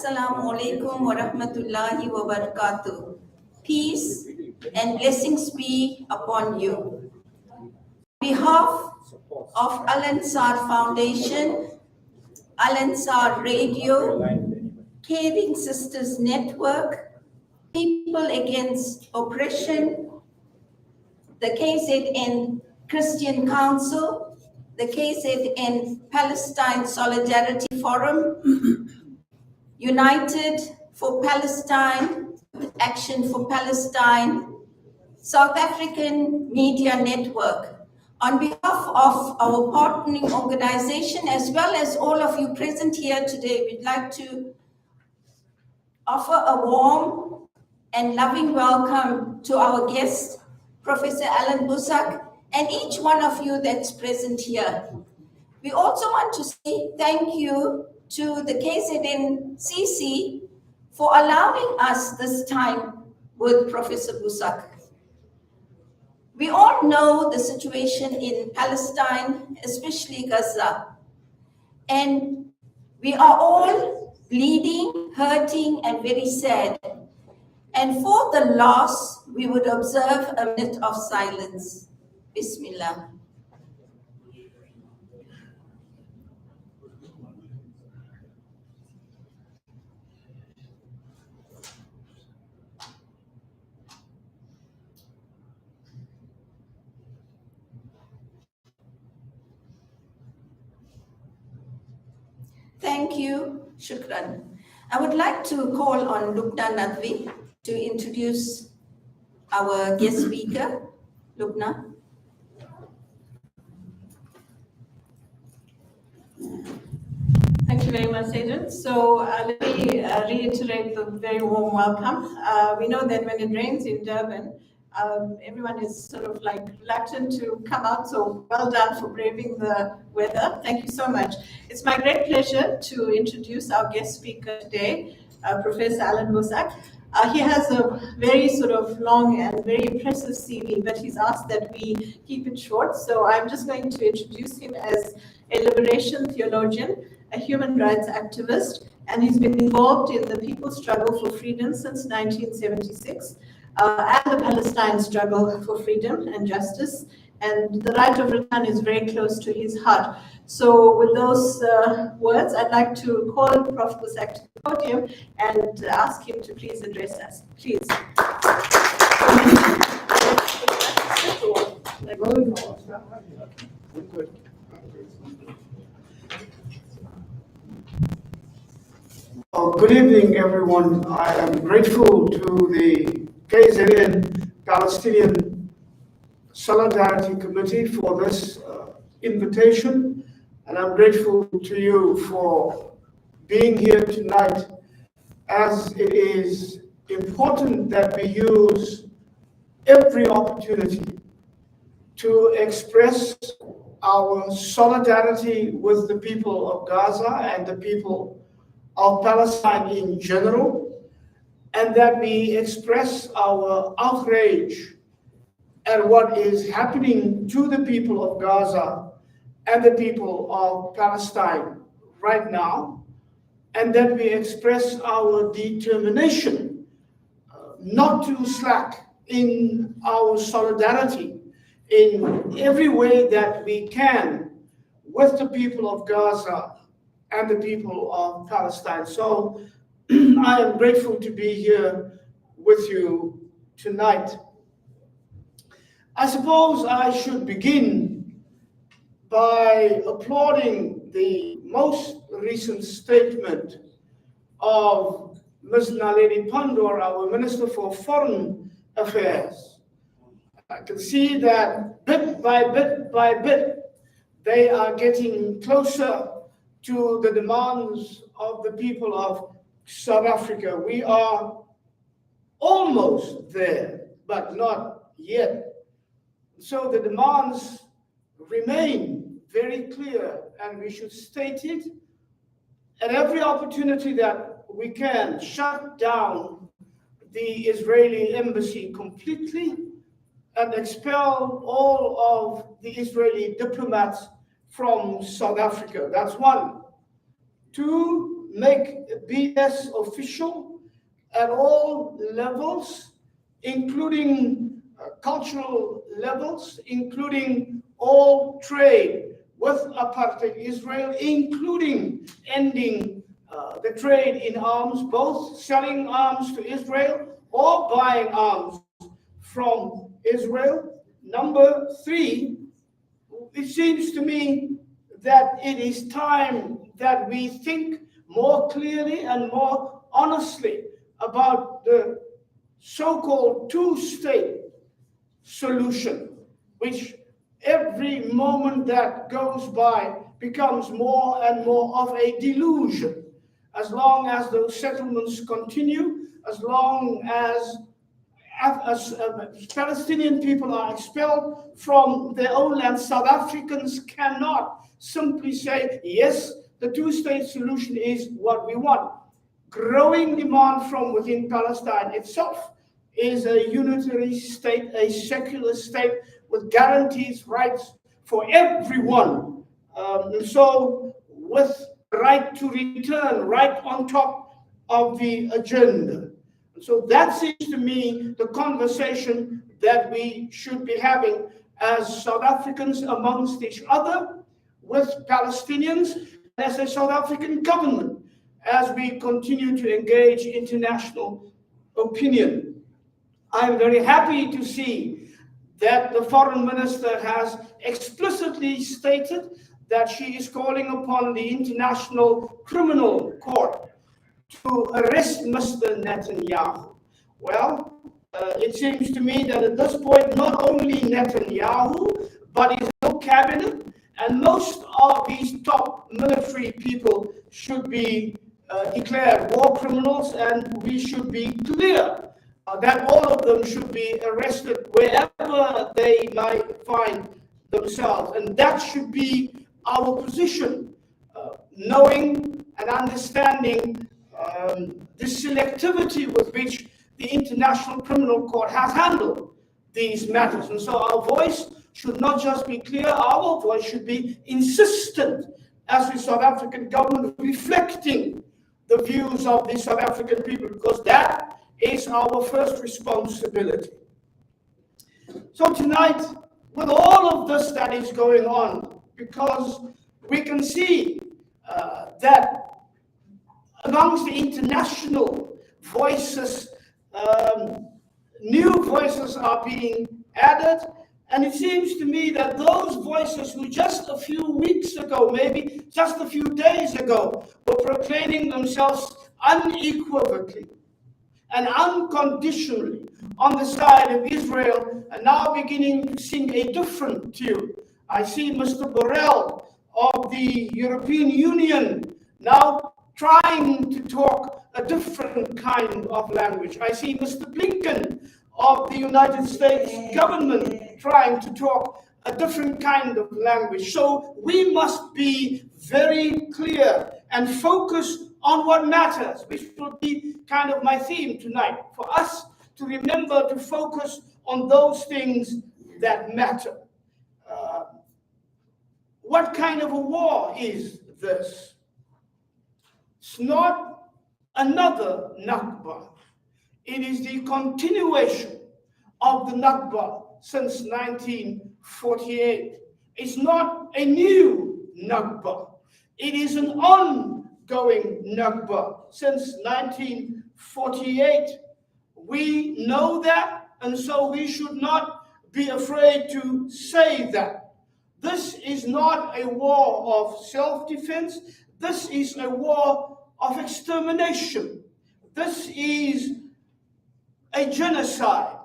Assalamu alaikum wa rahmatullahi wa barakatuh. Peace and blessings be upon you. On behalf of Allan Foundation, Allan Radio, Caring Sisters Network, People Against Oppression, the KZN Christian Council, the KZN Palestine Solidarity Forum, United for Palestine, Action for Palestine, South African Media Network. On behalf of our partnering organization, as well as all of you present here today, we'd like to offer a warm and loving welcome to our guest, Professor Allan Bosak, and each one of you that's present here. We also want to say thank you to the KZN-CC for allowing us this time with Professor Bosak. We all know the situation in Palestine, especially Gaza, and we are all bleeding, hurting, and very sad. And for the loss, we would observe a minute of silence. Bismillah. Thank you, Shukran. I would like to call on Lubna Nadvi to introduce our guest speaker. Lubna. Thank you very much, Agent. So let me reiterate the very warm welcome. We know that when it rains in Durban, everyone is sort of like reluctant to come out, so well done for braving the weather. Thank you so much. It's my great pleasure to introduce our guest speaker today, Professor Allan Bosak. He has a very sort of long and very impressive CV, but he's asked that we keep it short. So I'm just going to introduce him as a liberation theologian, a human rights activist, and he's been involved in the people's struggle for freedom since 1976. And the Palestine struggle for freedom and justice, and the right of return is very close to his heart. So with those words, I'd like to call Prof. Bosak to the podium and ask him to please address us. Please. Good evening, everyone. I am grateful to the KZN Palestinian Solidarity Committee for this invitation, and I'm grateful to you for being here tonight, as it is important that we use every opportunity to express our solidarity with the people of Gaza and the people of Palestine in general, and that we express our outrage at what is happening to the people of Gaza and the people of Palestine right now, and that we express our determination not to slack in our solidarity in every way that we can with the people of Gaza and the people of Palestine. So I am grateful to be here with you tonight. I suppose I should begin by applauding the most recent statement of Ms. Naledi Pandor, our Minister for Foreign Affairs. I can see that bit by bit, they are getting closer to the demands of the people of South Africa. We are almost there, but not yet. So the demands remain very clear, and we should state it at every opportunity that we can. Shut down the Israeli embassy completely and expel all of the Israeli diplomats from South Africa. That's one. Two, make BS official at all levels, including cultural levels, including all trade with apartheid Israel, including ending the trade in arms, both selling arms to Israel or buying arms from Israel. Number three, it seems to me that it is time that we think more clearly and more honestly about the so-called two-state solution, which every moment that goes by becomes more and more of a delusion. As long as those settlements continue, as long as Palestinian people are expelled from their own land, South Africans cannot simply say, yes, the two-state solution is what we want. Growing demand from within Palestine itself is a unitary state, a secular state with guarantees rights for everyone. And so with the right to return right on top of the agenda. So that seems to me the conversation that we should be having as South Africans amongst each other, with Palestinians, as a South African government, as we continue to engage international opinion. I'm very happy to see that the foreign minister has explicitly stated that she is calling upon the International Criminal Court to arrest Mr. Netanyahu. Well, it seems to me that at this point, not only Netanyahu, but his whole cabinet and most of these top military people should be declared war criminals, and we should be clear that all of them should be arrested wherever they might find themselves. And that should be our position, knowing and understanding the selectivity with which the International Criminal Court has handled these matters. And so our voice should not just be clear, our voice should be insistent as the South African government, reflecting the views of the South African people, because that is our first responsibility. So tonight, with all of this that is going on, because we can see that amongst the international voices, new voices are being added, and it seems to me that those voices who just a few weeks ago, maybe just a few days ago, were proclaiming themselves unequivocally and unconditionally on the side of Israel are now beginning to sing a different tune. I see Mr. Borrell of the European Union now trying to talk a different kind of language. I see Mr. Blinken of the United States government trying to talk a different kind of language. So we must be very clear and focus on what matters, which will be kind of my theme tonight, for us to remember to focus on those things that matter. What kind of a war is this? It's not another Nakba. It is the continuation of the Nakba since 1948. It's not a new Nakba. It is an ongoing Nakba since 1948. We know that, and so we should not be afraid to say that. This is not a war of self-defense. This is a war of extermination. This is a genocide.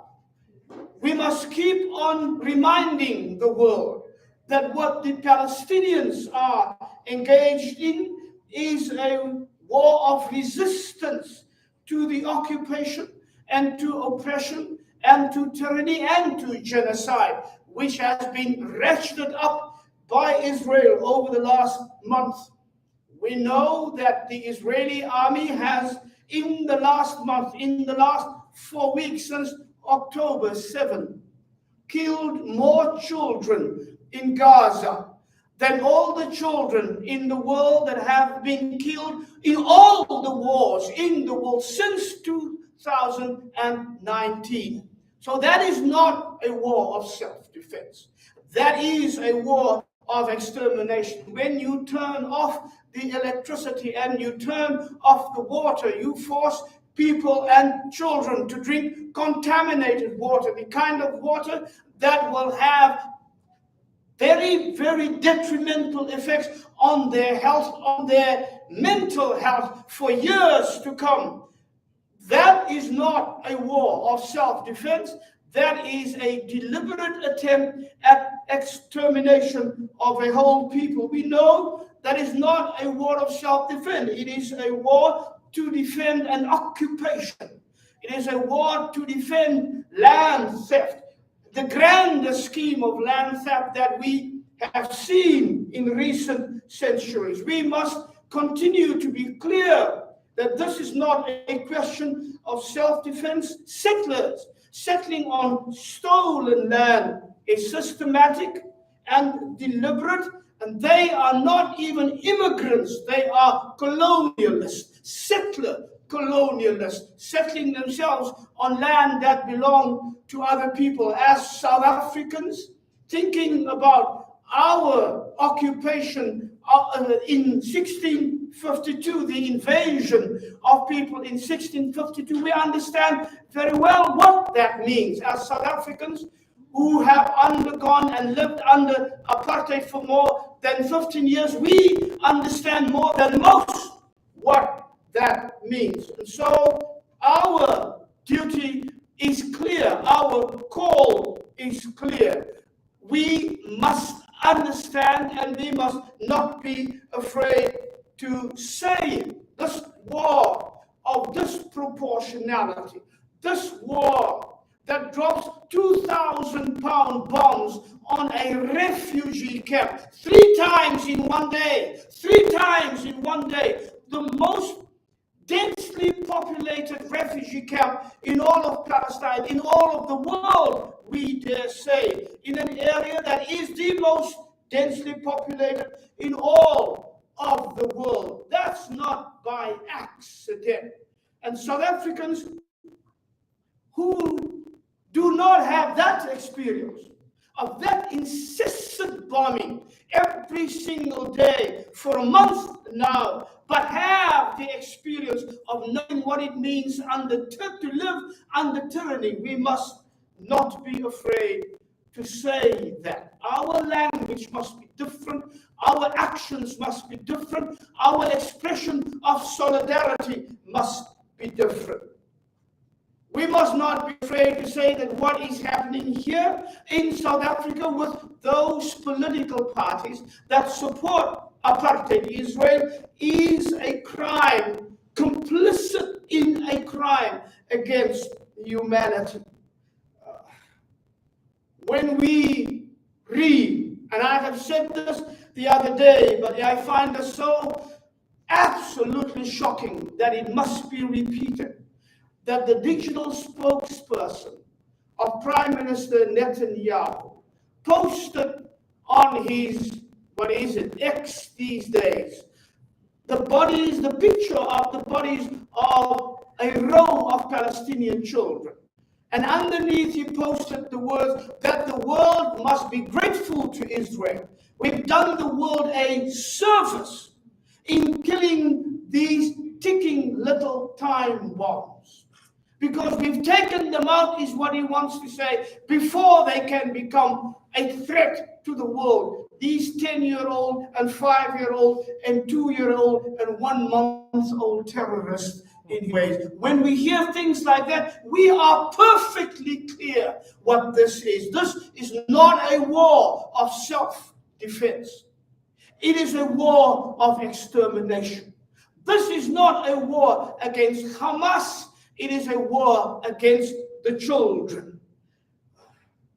We must keep on reminding the world that what the Palestinians are engaged in is a war of resistance to the occupation and to oppression and to tyranny and to genocide, which has been ratcheted up by Israel over the last month. We know that the Israeli army has, in the last month, in the last 4 weeks since October 7, killed more children in Gaza than all the children in the world that have been killed in all the wars in the world since 2019. So that is not a war of self-defense. That is a war of extermination. When you turn off the electricity and you turn off the water, you force people and children to drink contaminated water, the kind of water that will have very, very detrimental effects on their health, on their mental health for years to come. That is not a war of self-defense. That is a deliberate attempt at extermination of a whole people. We know that is not a war of self-defense. It is a war to defend an occupation. It is a war to defend land theft. The grander scheme of land theft that we have seen in recent centuries. We must continue to be clear that this is not a question of self-defense. Settlers settling on stolen land is systematic and deliberate, and they are not even immigrants, they are colonialists, settler colonialists, settling themselves on land that belong to other people. As South Africans, thinking about our occupation in 1652, the invasion of people in 1652, we understand very well what that means. As South Africans who have undergone and lived under apartheid for more than 15 years, we understand more than most what that means. And so our duty is clear, our call is clear. We must understand and we must not be afraid to say this war of disproportionality, this war that drops 2,000-pound bombs on a refugee camp 3 times in one day, 3 times in one day, the most densely populated refugee camp in all of Palestine, in all of the world, we dare say, in an area that is the most densely populated in all of the world. That's not by accident. And South Africans who do not have that experience of that incessant bombing every single day for a month now, but have the experience of knowing what it means to live under tyranny, we must not be afraid to say that. Our language must be different, our actions must be different, our expression of solidarity must be different. We must not be afraid to say that what is happening here in South Africa with those political parties that support apartheid Israel is a crime, complicit in a crime against humanity. When we read, and I have said this the other day, but I find this so absolutely shocking that it must be repeated, that the digital spokesperson of Prime Minister Netanyahu posted on his, X these days, the picture of the bodies of a row of Palestinian children. And underneath he posted the words that the world must be grateful to Israel. We've done the world a service in killing these ticking little time bombs, because we've taken them out, is what he wants to say, before they can become a threat to the world. These 10-year-old and 5-year-old and 2-year-old and 1-month-old terrorists in ways. When we hear things like that, we are perfectly clear what this is. This is not a war of self-defense. It is a war of extermination. This is not a war against Hamas. It is a war against the children.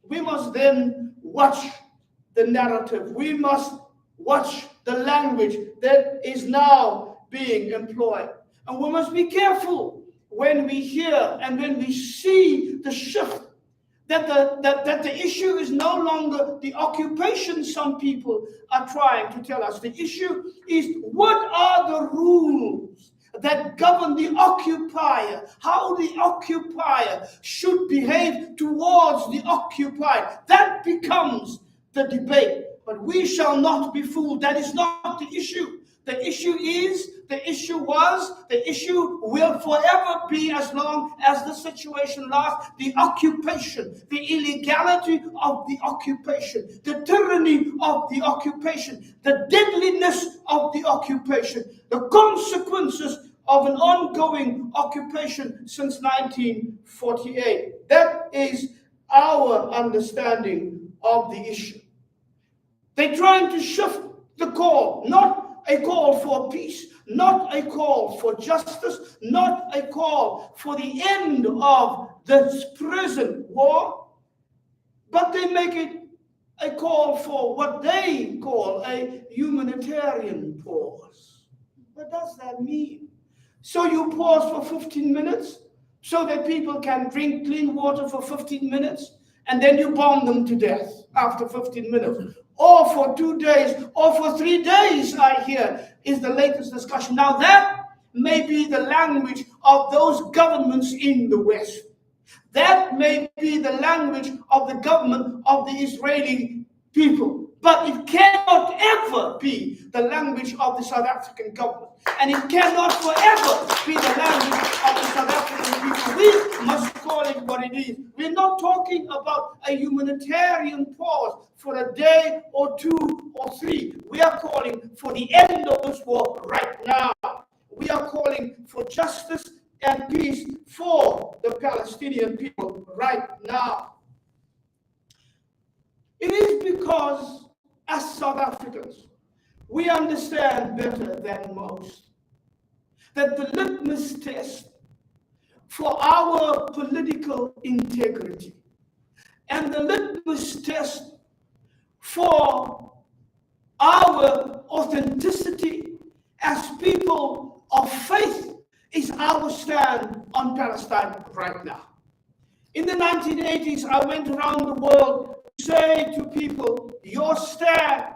We must then watch the narrative. We must watch the language that is now being employed. And we must be careful when we hear and when we see the shift that the issue is no longer the occupation some people are trying to tell us. The issue is, what are the rules that govern the occupier, how the occupier should behave towards the occupied. That becomes the debate. But we shall not be fooled. That is not the issue. The issue is, the issue was, the issue will forever be, as long as the situation lasts, the occupation, the illegality of the occupation, the tyranny of the occupation, the deadliness of the occupation, the consequences of an ongoing occupation since 1948. That is our understanding of the issue. They're trying to shift the call, not a call for peace, not a call for justice, not a call for the end of this prison war, but they make it a call for what they call a humanitarian pause. What does that mean? So you pause for 15 minutes so that people can drink clean water for 15 minutes, and then you bomb them to death after 15 minutes. Or for 2 days, or for 3 days, I hear, is the latest discussion. Now that may be the language of those governments in the West. That may be the language of the government of the Israeli people. But it cannot ever be the language of the South African government. And it cannot forever be the language of the South African people. We must call it what it is. We're not talking about a humanitarian pause for a day or 2 or 3. We are calling for the end of this war right now. We are calling for justice and peace for the Palestinian people right now. It is because, as South Africans, we understand better than most that the litmus test for our political integrity and the litmus test for our authenticity as people of faith is our stand on Palestine right now. In the 1980s, I went around the world to say to people, your stand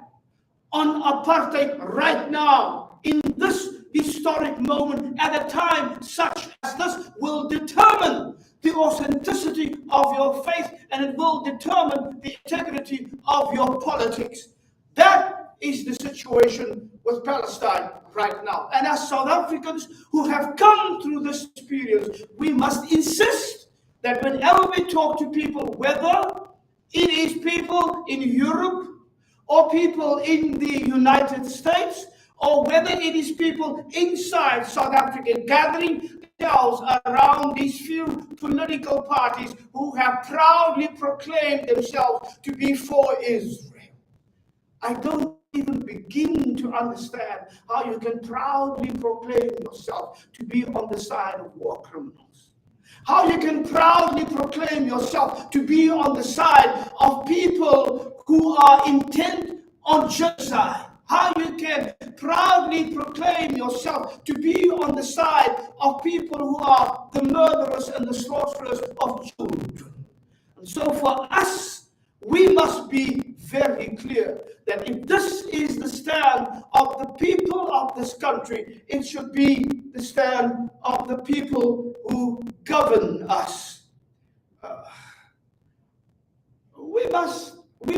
on apartheid right now, in this historic moment, at a time such as this, will determine the authenticity of your faith, and it will determine the integrity of your politics. That is the situation with Palestine right now. And as South Africans who have come through this experience, we must insist that whenever we talk to people, whether it is people in Europe or people in the United States, or whether it is people inside South Africa gathering themselves around these few political parties who have proudly proclaimed themselves to be for Israel. I don't even begin to understand how you can proudly proclaim yourself to be on the side of war criminals. How you can proudly proclaim yourself to be on the side of people who are intent on genocide. How you can proudly proclaim yourself to be on the side of people who are the murderers and the slaughterers of children. And so for us, we must be very clear that if this is the stand of the people of this country, it should be the stand of the people who govern us. We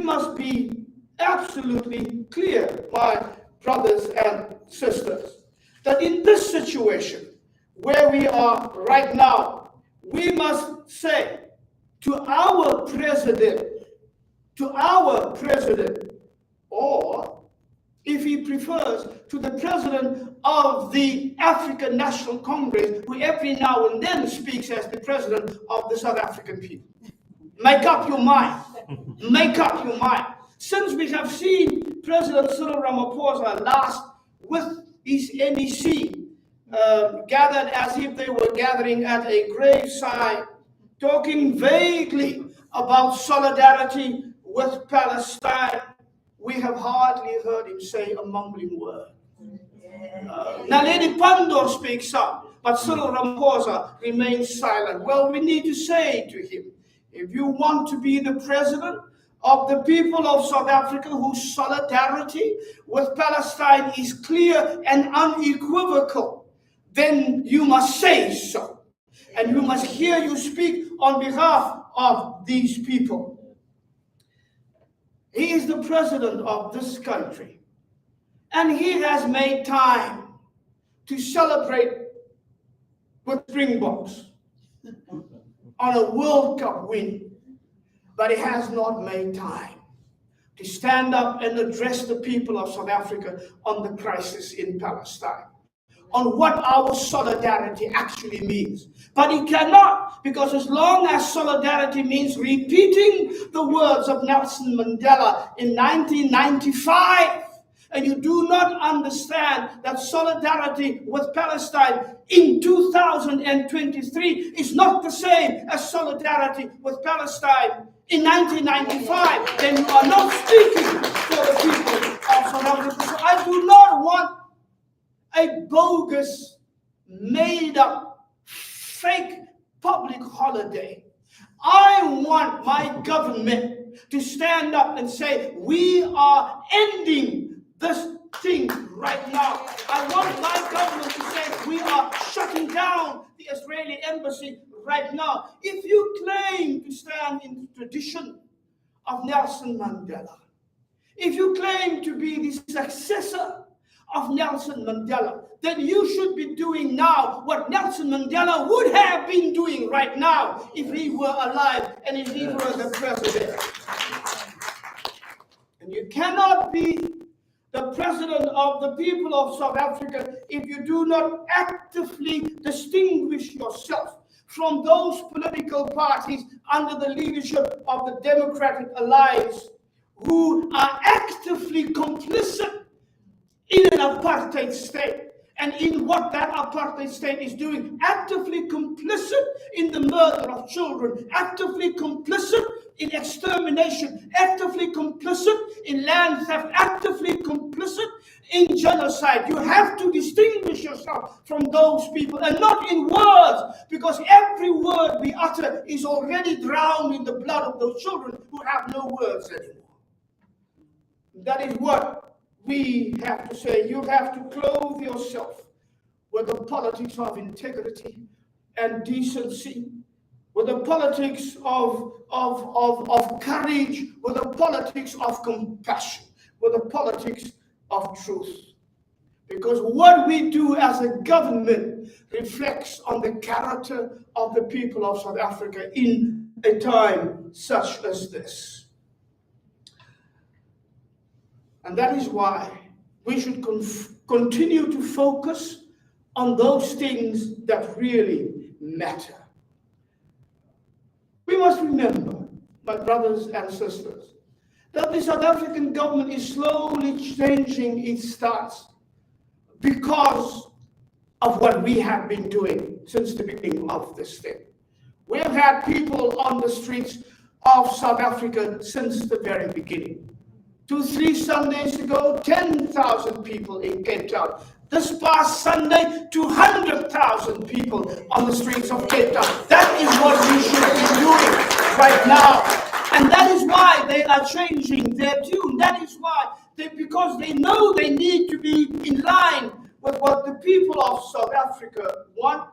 must be absolutely clear, my brothers and sisters, that in this situation where we are right now, we must say to our president, or if he prefers, to the president of the African National Congress, who every now and then speaks as the president of the South African people. Make up your mind. Make up your mind. Since we have seen President Cyril Ramaphosa last with his NEC, gathered as if they were gathering at a graveside, talking vaguely about solidarity with Palestine, we have hardly heard him say a mumbling word. Naledi Pandor speaks up, but Cyril Ramaphosa remains silent. Well, we need to say to him, if you want to be the president of the people of South Africa whose solidarity with Palestine is clear and unequivocal, then you must say so. And you must hear you speak on behalf of these people. He is the president of this country, and he has made time to celebrate with Springboks on a World Cup win, but he has not made time to stand up and address the people of South Africa on the crisis in Palestine, on what our solidarity actually means. But he cannot, because as long as solidarity means repeating the words of Nelson Mandela in 1995, and you do not understand that solidarity with Palestine in 2023 is not the same as solidarity with Palestine in 1995, then you are not speaking for the people of South Africa. So I do not want a bogus, made-up, fake public holiday. I want my government to stand up and say, we are ending this thing right now. I want my government to say, we are shutting down the Israeli embassy right now. If you claim to stand in the tradition of Nelson Mandela, if you claim to be the successor of Nelson Mandela, then you should be doing now what Nelson Mandela would have been doing right now if he were alive and if he were the president. And you cannot be the president of the people of South Africa if you do not actively distinguish yourself from those political parties under the leadership of the Democratic Alliance who are actively complicit in an apartheid state and in what that apartheid state is doing, actively complicit in the murder of children, actively complicit in extermination, actively complicit in land theft, actively complicit in genocide. You have to distinguish yourself from those people, and not in words, because every word we utter is already drowned in the blood of those children who have no words anymore. That is what we have to say. You have to clothe yourself with the politics of integrity and decency, with the politics of courage, with the politics of compassion, with the politics of truth. Because what we do as a government reflects on the character of the people of South Africa in a time such as this. And that is why we should continue to focus on those things that really matter. We must remember, my brothers and sisters, that the South African government is slowly changing its stance because of what we have been doing since the beginning of this thing. We have had people on the streets of South Africa since the very beginning. 2-3 Sundays ago, 10,000 people in Cape Town. This past Sunday, 200,000 people on the streets of Cape Town. That is what we should be doing right now. And that is why they are changing their tune. That is why, because they know they need to be in line with what the people of South Africa want.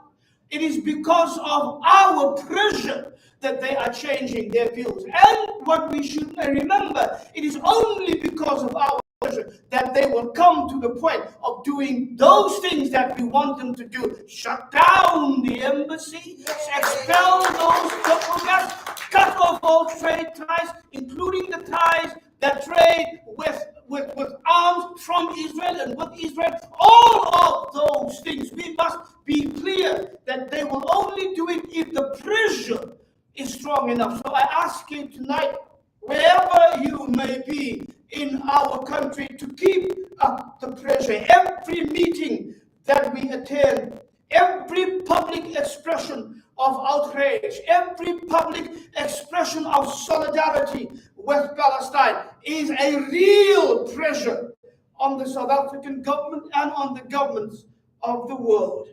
It is because of our pressure that they are changing their views. And what we should remember, it is only because of our pressure that they will come to the point of doing those things that we want them to do. Shut down the embassy, expel those diplomats, cut off all trade ties, including the ties that trade with arms from Israel and with Israel. All of those things, we must be clear that they will only do it if the pressure is strong enough. So I ask you tonight, wherever you may be in our country, to keep up the pressure. Every meeting that we attend, every public expression of outrage, every public expression of solidarity with Palestine is a real pressure on the South African government and on the governments of the world.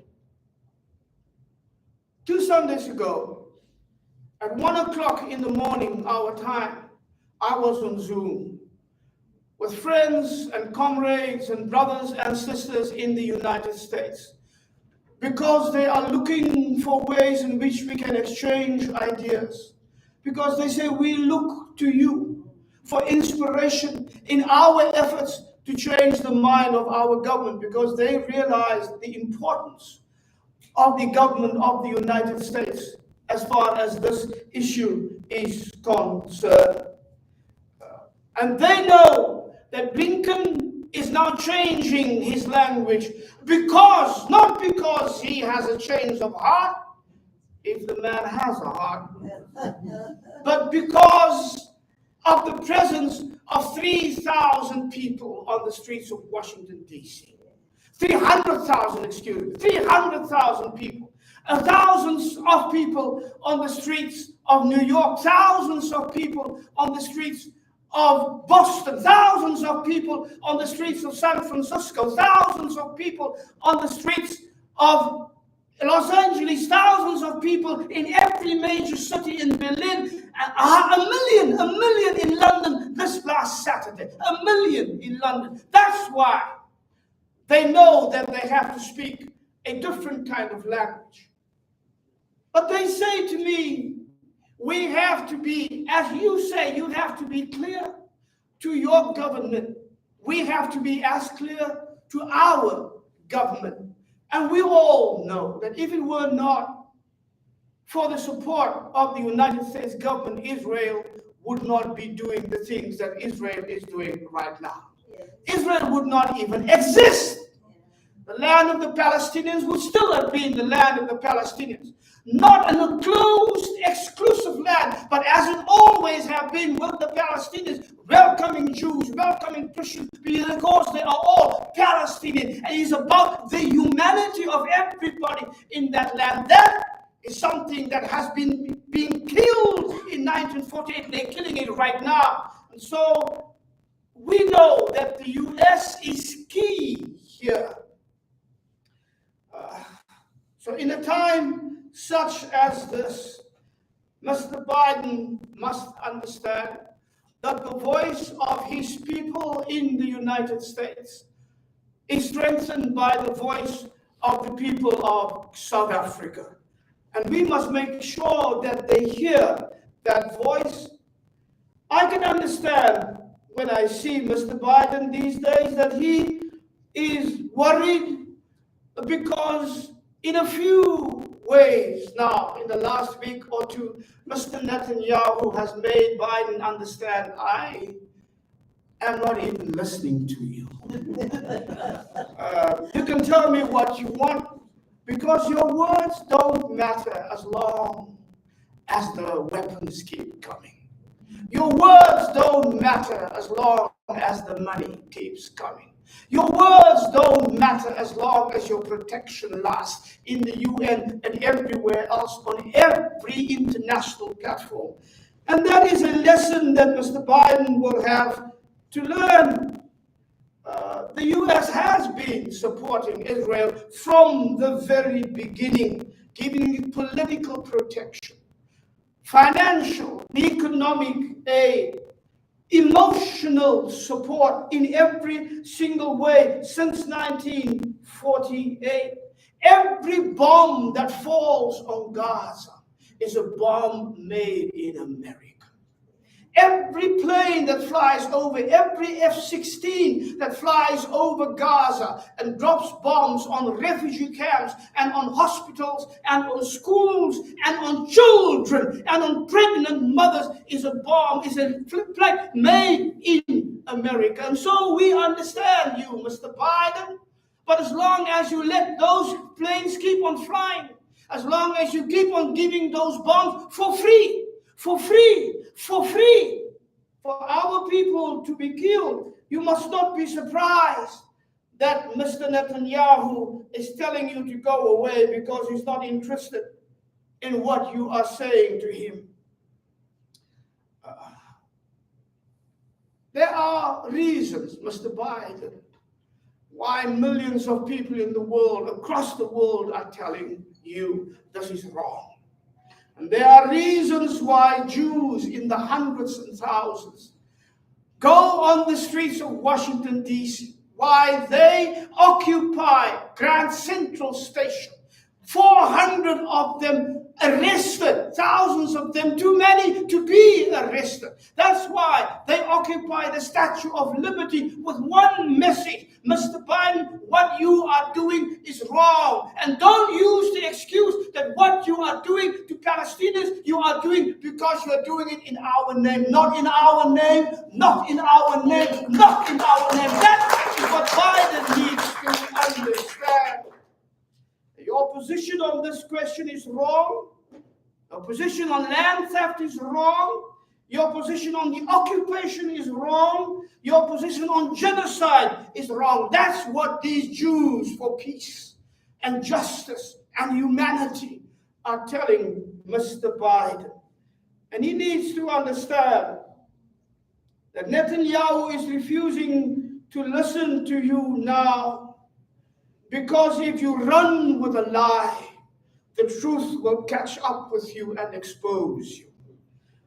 2 Sundays ago, At 1 o'clock in the morning, our time, I was on Zoom with friends and comrades and brothers and sisters in the United States, because they are looking for ways in which we can exchange ideas, because they say we look to you for inspiration in our efforts to change the mind of our government, because they realize the importance of the government of the United States as far as this issue is concerned. And they know that Blinken is now changing his language because, not because he has a change of heart, if the man has a heart, but because of the presence of 3,000 people on the streets of Washington, D.C. 300,000, excuse me, 300,000 people. Thousands of people on the streets of New York, thousands of people on the streets of Boston, thousands of people on the streets of San Francisco, thousands of people on the streets of Los Angeles, thousands of people in every major city in Berlin, a million in London this last Saturday, a million in London. That's why they know that they have to speak a different kind of language. But they say to me, we have to be, as you say, you have to be clear to your government. We have to be as clear to our government. And we all know that if it were not for the support of the United States government, Israel would not be doing the things that Israel is doing right now. Israel would not even exist. The land of the Palestinians would still have been the land of the Palestinians. Not an enclosed, exclusive land, but as it always have been with the Palestinians, welcoming Jews, welcoming Christians, because they are all Palestinian. And it's about the humanity of everybody in that land. That is something that has been being killed in 1948. They're killing it right now. And so we know that the U.S. is key here. So in a time such as this, Mr. Biden must understand that the voice of his people in the United States is strengthened by the voice of the people of South Africa. And we must make sure that they hear that voice. I can understand when I see Mr. Biden these days that he is worried, because in a few ways now, in the last week or two, Mr. Netanyahu has made Biden understand, I am not even listening to you. You can tell me what you want, because your words don't matter as long as the weapons keep coming. Your words don't matter as long as the money keeps coming. Your words don't matter as long as your protection lasts in the UN and everywhere else on every international platform. And that is a lesson that Mr. Biden will have to learn. The US has been supporting Israel from the very beginning, giving it political protection, financial, economic aid, emotional support in every single way since 1948. Every bomb that falls on Gaza is a bomb made in America. Every plane that flies over, every F-16 that flies over Gaza and drops bombs on refugee camps and on hospitals and on schools and on children and on pregnant mothers is a bomb, is a plane made in America. And so we understand you, Mr. Biden, but as long as you let those planes keep on flying, as long as you keep on giving those bombs for free, for our people to be killed, you must not be surprised that Mr. Netanyahu is telling you to go away because he's not interested in what you are saying to him. There are reasons, Mr. Biden, why millions of people in the world, across the world, are telling you this is wrong. And there are reasons why Jews in the hundreds and thousands go on the streets of Washington, D.C., why they occupy Grand Central Station. 400 of them arrested, thousands of them too many to be arrested. That's why they occupy the Statue of Liberty with one message: Mr. Biden, what you are doing is wrong. And don't use the excuse that what you are doing to Palestinians, you are doing because you are doing it in our name. Not in our name, not in our name, not in our name. That is what Biden needs to understand. Your position on this question is wrong. Your position on land theft is wrong. Your position on the occupation is wrong. Your position on genocide is wrong. That's what these Jews for peace and justice and humanity are telling Mr. Biden. And he needs to understand that Netanyahu is refusing to listen to you now, because if you run with a lie, the truth will catch up with you and expose you.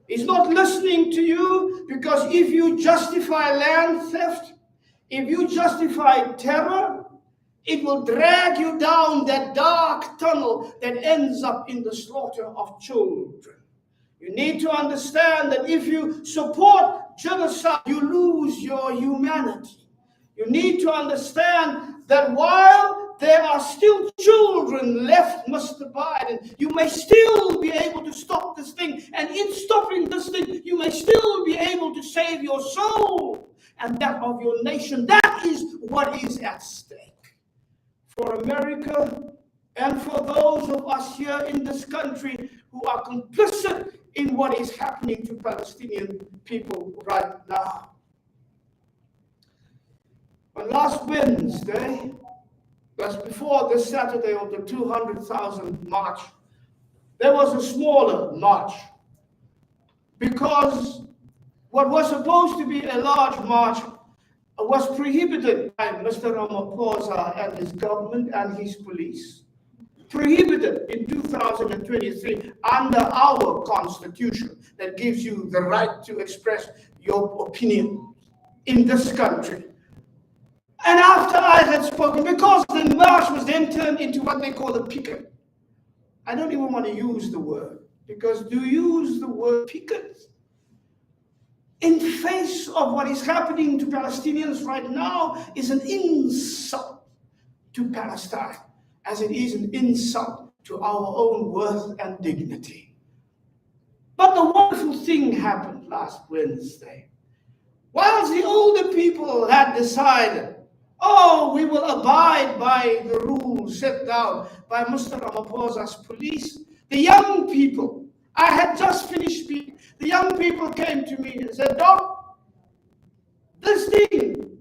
He's not listening to you because if you justify land theft, if you justify terror, it will drag you down that dark tunnel that ends up in the slaughter of children. You need to understand that if you support genocide, you lose your humanity. You need to understand that while there are still children left, Mr. Biden, you may still be able to stop this thing. And in stopping this thing, you may still be able to save your soul and that of your nation. That is what is at stake. For America and for those of us here in this country who are complicit in what is happening to Palestinian people right now. On last Wednesday, that's before this Saturday of the 200,000 march, there was a smaller march because what was supposed to be a large march was prohibited by Mr. Ramaphosa and his government and his police. Prohibited in 2023 under our constitution that gives you the right to express your opinion in this country. And after I had spoken, because the march was then turned into what they call a picket. I don't even want to use the word, because to use the word picket in face of what is happening to Palestinians right now is an insult to Palestine, as it is an insult to our own worth and dignity. But the wonderful thing happened last Wednesday. Whilst the older people had decided, oh, we will abide by the rules set down by Mr. Ramaphosa's police, the young people, I had just finished speaking, the young people came to me and said, Doc, this thing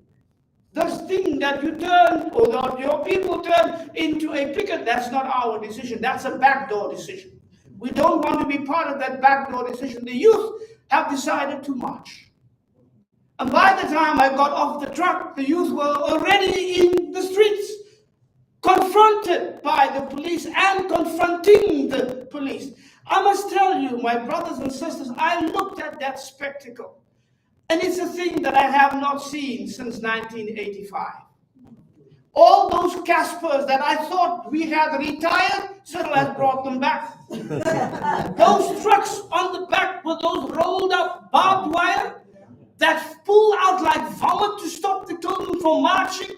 that you turn, or that your people turn into a picket, that's not our decision. That's a backdoor decision. We don't want to be part of that backdoor decision. The youth have decided to march. And by the time I got off the truck, the youth were already in the streets, confronted by the police and confronting the police. I must tell you, my brothers and sisters, I looked at that spectacle, and it's a thing that I have not seen since 1985. All those Caspers that I thought we had retired, Cyril has brought them back. Those trucks on the back with those rolled up barbed wire that pull out like vomit to stop the children from marching,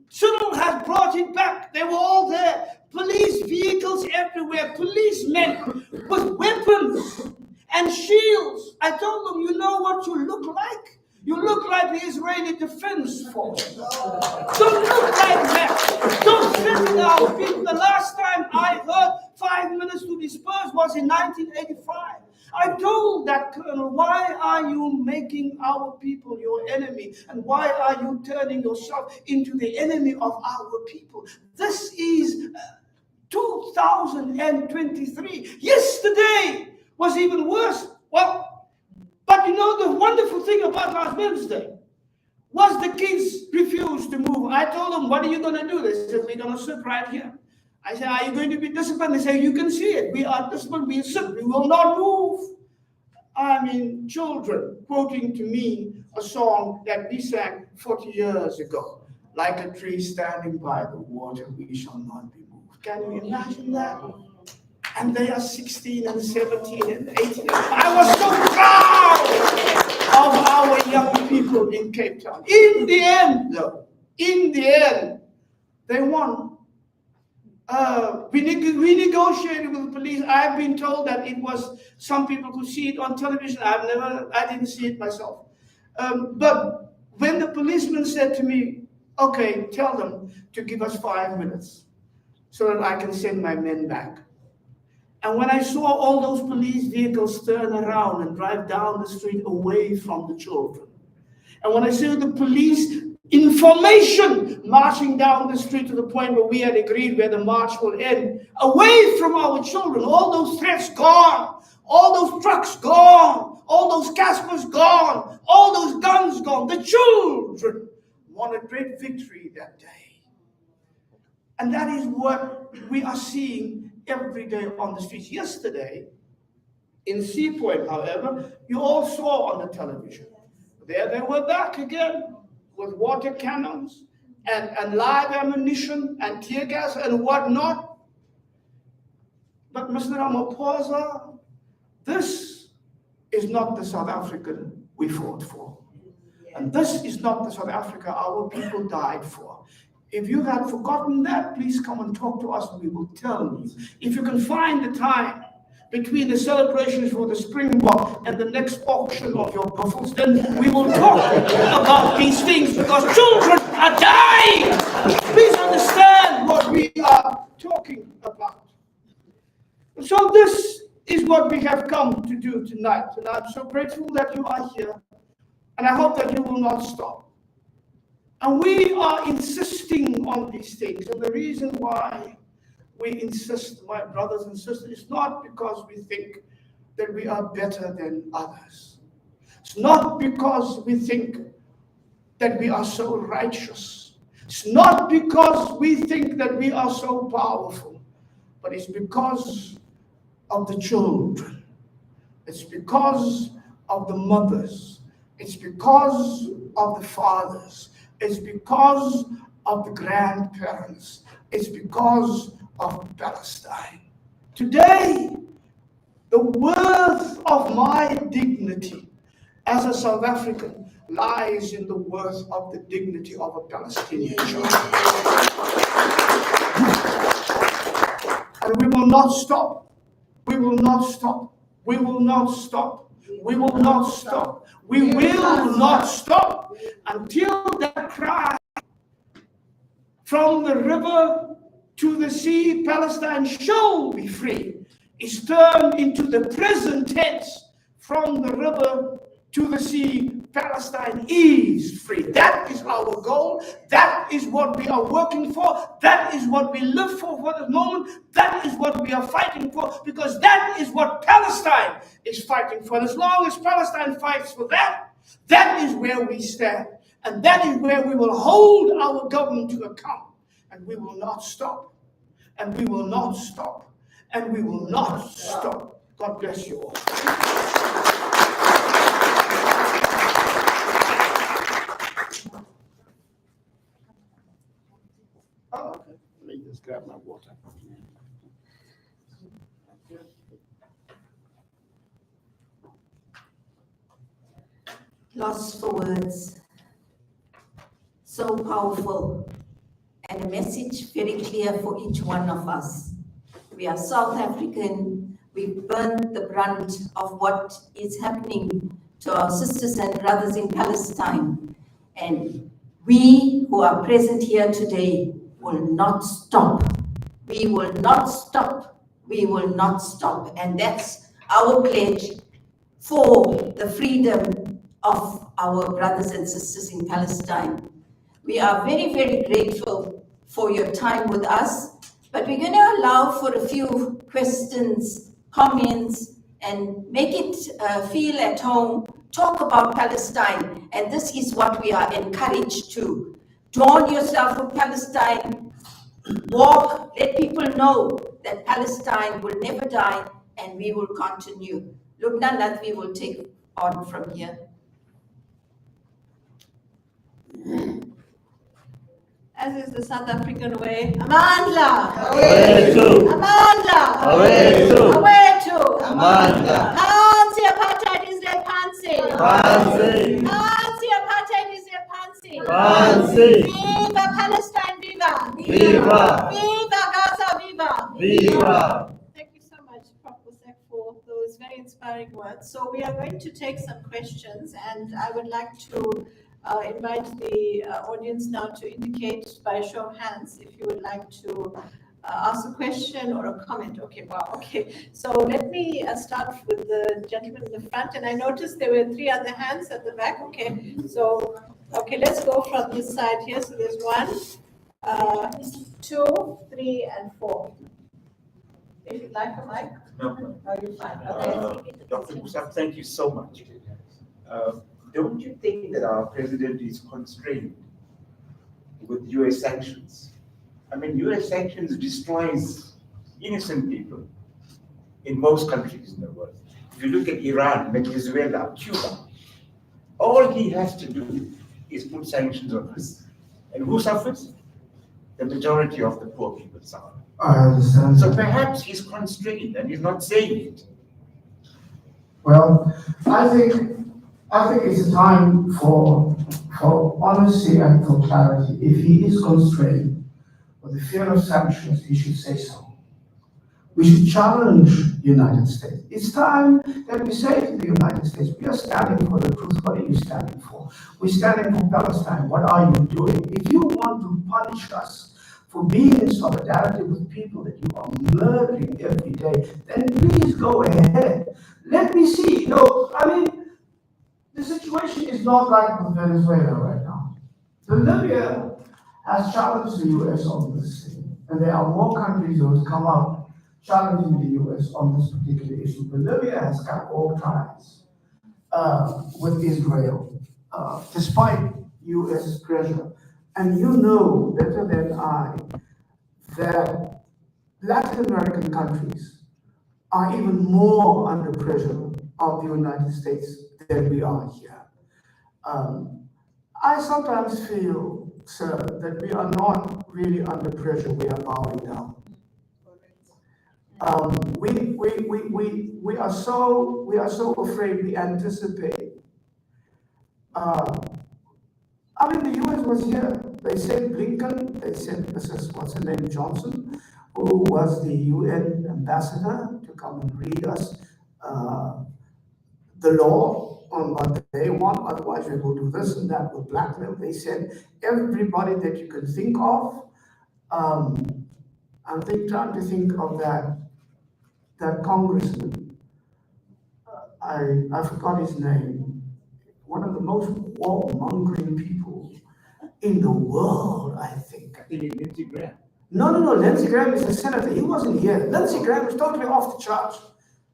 Cyril has brought it back. They were all there. Police vehicles everywhere, policemen with weapons and shields. I told them, you know what you look like? You look like the Israeli Defense Force. Don't look like that. Don't sit down. People, the last time I heard 5 minutes to disperse was in 1985. I told that colonel, why are you making our people your enemy? And why are you turning yourself into the enemy of our people? This is 2023. Yesterday was even worse. Well, but you know the wonderful thing about last Wednesday was the kids refused to move. I told them, what are you going to do? They said, we're going to sit right here. I said, are you going to be disciplined? They say, you can see it. We are disciplined. We sit. We will not move. I mean, children quoting to me a song that we sang 40 years ago. Like a tree standing by the water, we shall not be moved. Can you imagine that? And they are 16 and 17 and 18. I was so proud of our young people in Cape Town. In the end, though, they won. We negotiated with the police. I've been told that it was, some people could see it on television. I didn't see it myself. But when the policeman said to me, okay, tell them to give us 5 minutes so that I can send my men back. And when I saw all those police vehicles turn around and drive down the street away from the children, and when I saw the police information marching down the street to the point where we had agreed where the march will end, away from our children, all those threats gone, all those trucks gone, all those Caspers gone, all those guns gone, the children won a great victory that day. And that is what we are seeing every day on the streets. Yesterday, in Sea Point, however, you all saw on the television, there they were back again with water cannons and live ammunition and tear gas and whatnot. But Mr. Ramaphosa, this is not the South African we fought for. And this is not the South Africa our people died for. If you had forgotten that, please come and talk to us and we will tell you. If you can find the time between the celebrations for the Springbok and the next auction of your buffels, then we will talk about these things, because children are dying. Please understand what we are talking about. So this is what we have come to do tonight. And I'm so grateful that you are here. And I hope that you will not stop. And we are insisting on these things. And the reason why we insist, my brothers and sisters, is not because we think that we are better than others. It's not because we think that we are so righteous. It's not because we think that we are so powerful. But it's because of the children. It's because of the mothers. It's because of the fathers. It's because of the grandparents. It's because of Palestine. Today, the worth of my dignity as a South African lies in the worth of the dignity of a Palestinian child. And we will not stop. We will not stop. We will not stop. We will not stop. We will not stop until that cry from the river to the sea, Palestine shall be free, is turned into the present tense. From the river to the sea, Palestine is free. That is our goal. That is what we are working for. That is what we live for the moment. That is what we are fighting for, because that is what Palestine is fighting for. And as long as Palestine fights for that, that is where we stand. And that is where we will hold our government to account. And we will not stop. And we will not stop. And we will not stop. God bless you all. Oh, okay. Let me just grab my water. Lost for words. So powerful. And a message very clear for each one of us. We are South African. We've borne the brunt of what is happening to our sisters and brothers in Palestine. And we who are present here today will not stop. We will not stop. We will not stop. And that's our pledge for the freedom of our brothers and sisters in Palestine. We are very, very grateful for your time with us, but we're going to allow for a few questions, comments, and make it feel at home. Talk about Palestine, and this is what we are encouraged to. Adorn yourself with Palestine, Walk, let people know that Palestine will never die and we will continue. Lubna Latvi will take on from here. As is the South African way, Amandla! Awethu! Amandla! Awethu! Awethu! Amandla! Phansi apartheid izwe phansi! Phansi! Phansi apartheid izwe phansi! Phansi! Viva Palestine, viva! Viva! Viva Gaza, viva! Viva! Thank you so much, Prof. Bosak, for those very inspiring words. So we are going to take some questions, and I would like to invite the audience now to indicate by show of hands if you would like to ask a question or a comment. Okay, wow, okay. So let me start with the gentleman in the front, and I noticed there were 3 other hands at the back. Okay, so, okay, let's go from this side here. So there's 1, 2, 3, and 4. If you'd like a mic. No. Oh, you're fine. Okay. Dr. Bosak, thank you so much. Don't you think that our president is constrained with US sanctions? I mean, US sanctions destroys innocent people in most countries in the world. If you look at Iran, Venezuela, Cuba, all he has to do is put sanctions on us. And who suffers? The majority of the poor people suffer. I understand. So perhaps he's constrained and he's not saying it. Well, I think it's a time for honesty and for clarity. If he is constrained with the fear of sanctions, he should say so. We should challenge the United States. It's time that we say to the United States, we are standing for the truth. What are you standing for? We're standing for Palestine. What are you doing? If you want to punish us for being in solidarity with people that you are murdering every day, then please go ahead. Let me see. The situation is not like with Venezuela right now. Bolivia has challenged the US on this thing, and there are more countries who have come out challenging the US on this particular issue. Bolivia has cut all ties with Israel, despite US pressure. And you know better than I that Latin American countries are even more under pressure of the United States than we are here. I sometimes feel, sir, that we are not really under pressure, we are bowing down. We are so afraid, we anticipate. The US was here. They sent Blinken, they sent Mrs. what's her name, Johnson, who was the UN ambassador, to come and read us the law on what they want. Otherwise, we will do this and that with blackmail. They sent everybody that you can think of. I'm trying to think of that congressman. I forgot his name. One of the most warmongering people in the world, I think. I think it's Lindsey Graham. No. Lindsey Graham is a senator. He wasn't here. Lindsey Graham is totally off the charts.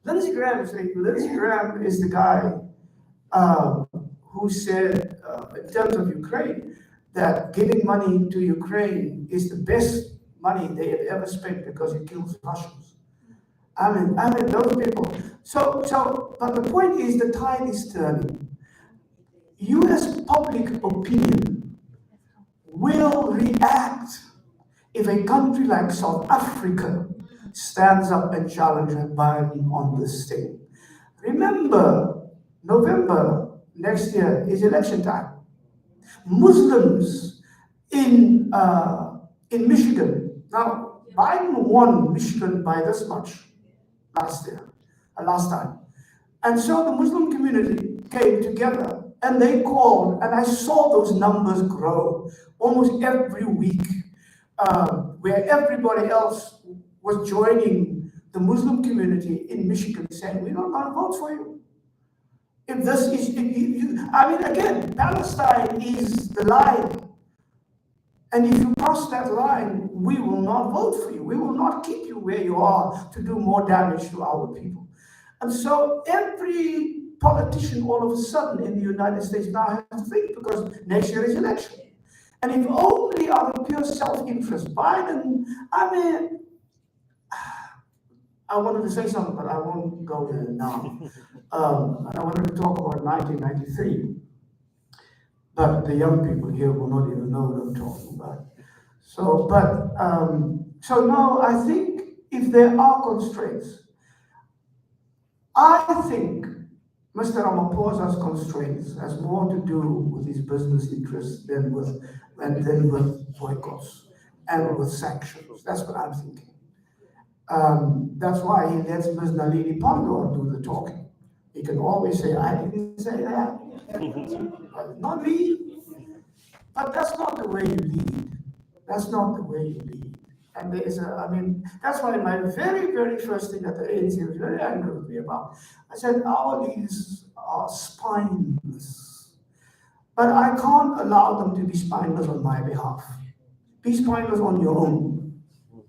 Lindsey Graham is the guy who said, in terms of Ukraine, that giving money to Ukraine is the best money they have ever spent because it kills Russians. I mean those people. But the point is, the tide is turning. US public opinion will react if a country like South Africa stands up and challenges Biden on this thing. Remember, November next year is election time. Muslims in Michigan. Now, Biden won Michigan by this much last time. And so the Muslim community came together and they called, and I saw those numbers grow almost every week, where everybody else was joining the Muslim community in Michigan saying, we're not going to vote for you. If this is, again, Palestine is the line. And if you cross that line, we will not vote for you. We will not keep you where you are to do more damage to our people. And so every politician all of a sudden in the United States now has to think, because next year is election. And if only out of pure self-interest, Biden, I mean, I wanted to say something, but I won't go there now. I wanted to talk about 1993, but the young people here will not even know what I'm talking about. So now I think if there are constraints, I think Mr. Ramaphosa's constraints has more to do with his business interests than with boycotts and with sanctions. That's what I'm thinking. That's why he lets Ms. Nalini Pandor do the talking. He can always say, I didn't say that. Not me. But that's not the way you lead. That's not the way you lead. And that's why my very, very first thing that the ANC was very angry with me about, I said, our leaders are spineless. But I can't allow them to be spineless on my behalf. Be spineless on your own.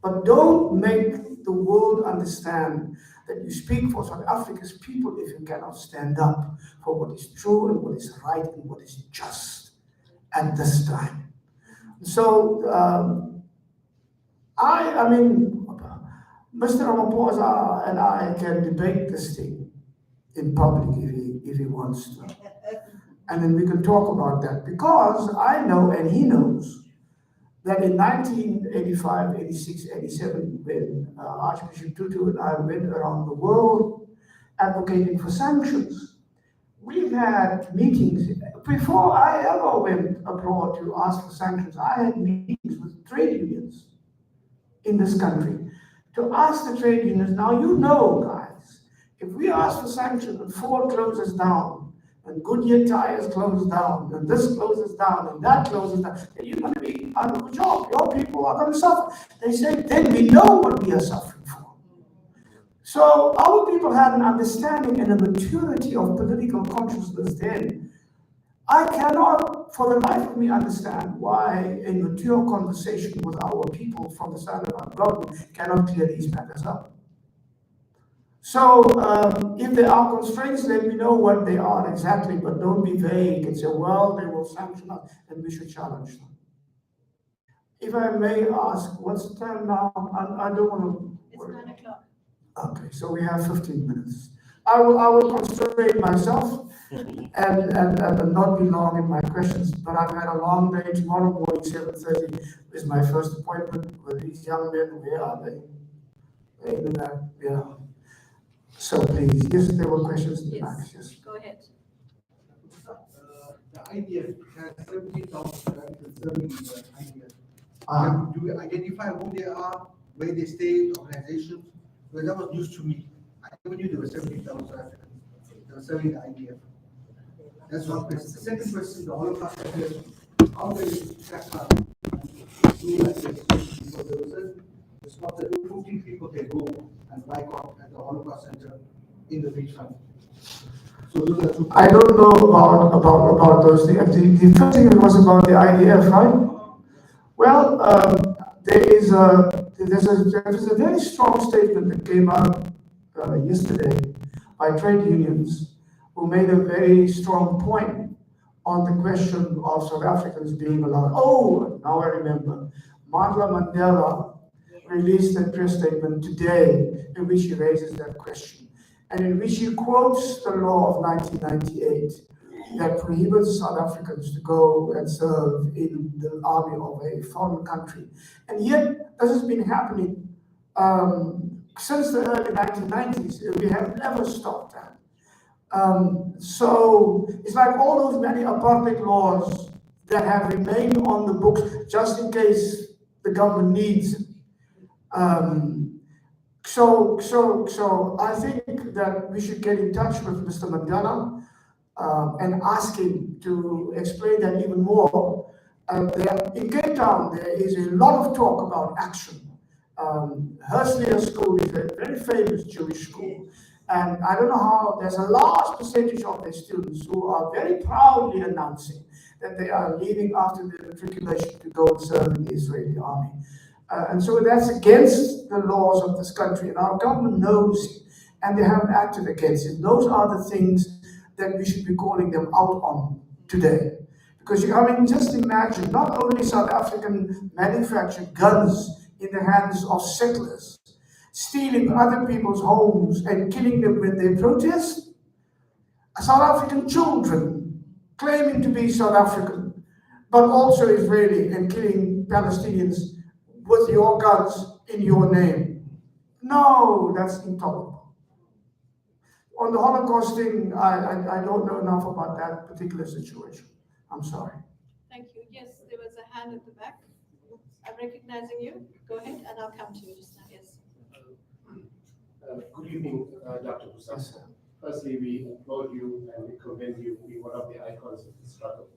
But don't make the world understand that you speak for South Africa's people if you cannot stand up for what is true and what is right and what is just at this time. So, Mr. Ramaphosa and I can debate this thing in public if he wants to. And then we can talk about that, because I know and he knows that in 1985, 86, 87, when Archbishop Tutu and I went around the world advocating for sanctions, we've had meetings. Before I ever went abroad to ask for sanctions, I had meetings with trade unions in this country to ask the trade unions, now you know, guys, if we ask for sanctions and Ford closes down, and Goodyear tires close down, and this closes down, and that closes down, then you're going to be out of a job. Your people are going to suffer. They say, then we know what we are suffering for. So our people had an understanding and a maturity of political consciousness then. I cannot, for the life of me, understand why a mature conversation with our people from the side of our government cannot clear these matters up. So if there are constraints, let me know what they are exactly, but don't be vague and say, well, they will sanction us and we should challenge them. If I may ask, what's the time now? I don't want to... It's 9 o'clock. Okay, so we have 15 minutes. I will constrain myself and not be long in my questions, but I've had a long day. Tomorrow morning, 7:30 is my first appointment with these young men. Where are they? They're in that, yeah. So please, yes, there were questions in the back. Yes. Go ahead. The IDF has 70,000 serving the Ah. IDF. Do you identify who they are, where they stay, organizations? Because that was news to me. I never knew there were 70,000 Africans that were serving the IDF. That's one question. The second question, the Holocaust Center, how will you track up do like this? Because there was a spot that 15 people can go and boycott at the Holocaust Center in the beachfront. So those are two. I don't know about those things. The first thing was about the IDF, right? Well, there's a very strong statement that came out yesterday by trade unions who made a very strong point on the question of South Africans being allowed. Oh, now I remember. Mandla Mandela released a press statement today in which he raises that question, and in which he quotes the law of 1998 that prohibits South Africans to go and serve in the army of a foreign country. And yet, this has been happening since the early 1990s. We have never stopped that. So it's like all those many apartheid laws that have remained on the books just in case the government needs it. So I think that we should get in touch with Mr. Mandela and ask him to explain that even more. In Cape Town, there is a lot of talk about action. Herslier School is a very famous Jewish school. And I don't know how, there's a large percentage of their students who are very proudly announcing that they are leaving after the matriculation to go and serve in the Israeli army. And so that's against the laws of this country, and our government knows it, and they haven't acted against it. Those are the things that we should be calling them out on today. Because, just imagine, not only South African manufactured guns in the hands of settlers, stealing other people's homes and killing them when they protest, South African children claiming to be South African, but also Israeli and killing Palestinians with your guns in your name. No, that's intolerable. On the Holocaust thing, I don't know enough about that particular situation. I'm sorry. Thank you. Yes, there was a hand at the back. I'm recognizing you. Go ahead, and I'll come to you just now. Yes. Good evening, Dr. Bosak. Yes, sir. Firstly, we applaud you and we commend you to be one of the icons of the struggle.